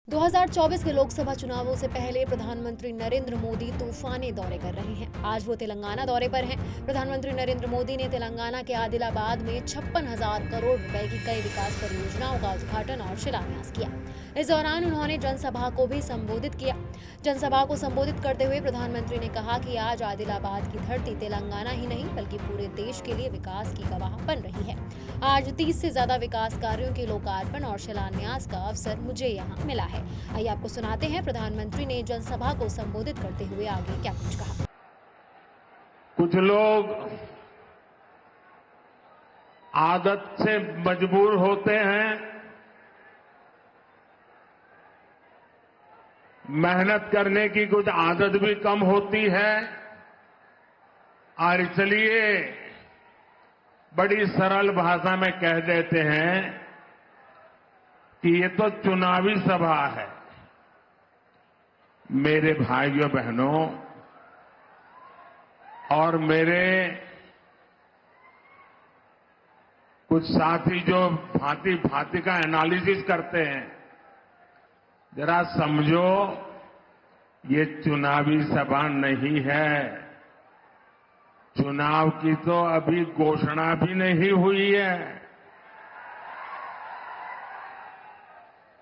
2024 के लोकसभा चुनावों से पहले प्रधानमंत्री नरेंद्र मोदी तूफानी दौरे कर रहे हैं। आज वो तेलंगाना दौरे पर हैं। प्रधानमंत्री नरेंद्र मोदी ने तेलंगाना के आदिलाबाद में 56,000 करोड़ रुपए की कई विकास परियोजनाओं का उद्घाटन और शिलान्यास किया। इस दौरान उन्होंने जनसभा को भी संबोधित किया। जनसभा को संबोधित करते हुए प्रधानमंत्री ने कहा कि आज आदिलाबाद की धरती तेलंगाना ही नहीं बल्कि पूरे देश के लिए विकास की गवाह बन रही है। आज 30 से ज्यादा विकास कार्यों के लोकार्पण और शिलान्यास का अवसर मुझे यहाँ मिला है। आइए आपको सुनाते हैं प्रधानमंत्री ने जनसभा को संबोधित करते हुए आगे क्या कुछ कहा। कुछ लोग आदत से मजबूर होते हैं, मेहनत करने की कुछ आदत भी कम होती है और इसलिए बड़ी सरल भाषा में कह देते हैं कि ये तो चुनावी सभा है। मेरे भाइयों बहनों और मेरे कुछ साथी जो भांति भांति का एनालिसिस करते हैं, जरा समझो ये चुनावी सभा नहीं है। चुनाव की तो अभी घोषणा भी नहीं हुई है।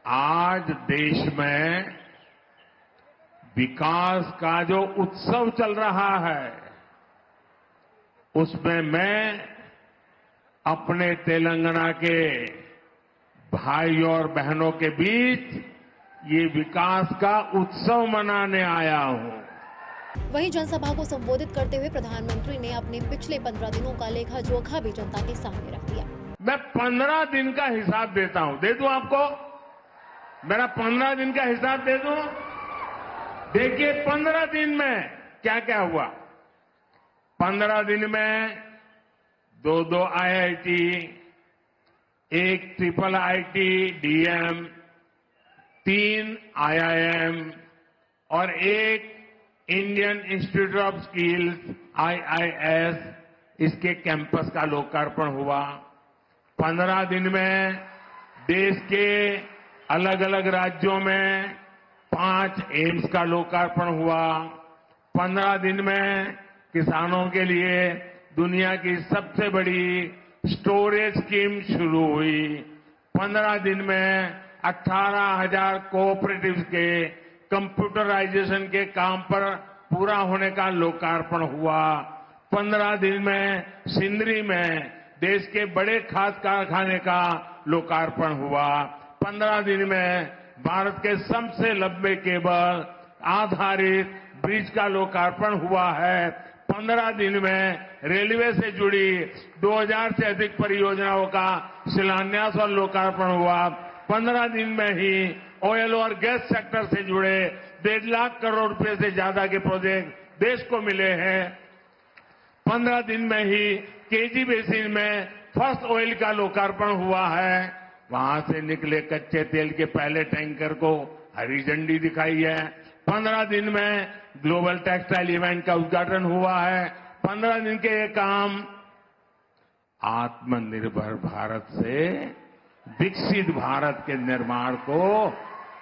आज देश में विकास का जो उत्सव चल रहा है, उसमें मैं अपने तेलंगाना के भाइयों और बहनों के बीच ये विकास का उत्सव मनाने आया हूं। वहीं जनसभा को संबोधित करते हुए प्रधानमंत्री ने अपने पिछले 15 दिनों का लेखा जोखा भी जनता के सामने रख दिया। मैं 15 दिन का हिसाब देता हूं, दे दूं आपको? मेरा 15 दिन का हिसाब दे दूं? देखिए 15 दिन में क्या क्या हुआ। 15 दिन में 2 IIT, 1 IIIT DM, 3 IIM और 1 Indian institute of skills IIS, इसके कैंपस का लोकार्पण हुआ। 15 दिन में देश के अलग अलग राज्यों में 5 एम्स का लोकार्पण हुआ। 15 दिन में किसानों के लिए दुनिया की सबसे बड़ी स्टोरेज स्कीम शुरू हुई। 15 दिन में 18,000 कोऑपरेटिव्स के कंप्यूटराइजेशन के काम पर पूरा होने का लोकार्पण हुआ। 15 दिन में सिंदरी में देश के बड़े खाद कारखाने का लोकार्पण हुआ। 15 दिन में भारत के सबसे लंबे केबल आधारित ब्रिज का लोकार्पण हुआ है। 15 दिन में रेलवे से जुड़ी 2000 से अधिक परियोजनाओं का शिलान्यास और लोकार्पण हुआ। 15 दिन में ही ऑयल और गैस सेक्टर से जुड़े 1.5 लाख करोड़ रुपए से ज्यादा के प्रोजेक्ट देश को मिले हैं। 15 दिन में ही केजी बेसिन में फर्स्ट ऑयल का लोकार्पण हुआ है। वहां से निकले कच्चे तेल के पहले टैंकर को हरी झंडी दिखाई है। 15 दिन में ग्लोबल टेक्सटाइल इवेंट का उद्घाटन हुआ है। 15 दिन के ये काम आत्मनिर्भर भारत से विकसित भारत के निर्माण को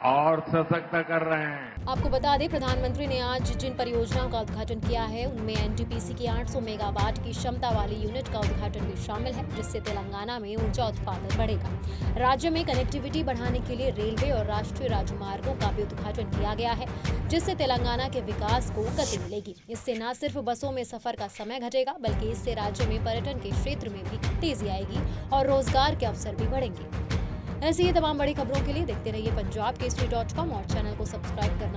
और सशक्त कर रहे हैं। आपको बता दें, प्रधानमंत्री ने आज जिन परियोजनाओं का उद्घाटन किया है उनमें NTPC की 800 मेगावाट की क्षमता वाली यूनिट का उद्घाटन भी शामिल है, जिससे तेलंगाना में ऊर्जा उत्पादन बढ़ेगा। राज्य में कनेक्टिविटी बढ़ाने के लिए रेलवे और राष्ट्रीय राजमार्गों का भी उद्घाटन किया गया है, जिससे तेलंगाना के विकास को गति मिलेगी। इससे न सिर्फ बसों में सफर का समय घटेगा बल्कि इससे राज्य में पर्यटन के क्षेत्र में भी तेजी आएगी और रोजगार के अवसर भी बढ़ेंगे। ऐसी ही तमाम बड़ी खबरों के लिए देखते रहिए punjabkesari.com और चैनल को सब्सक्राइब करना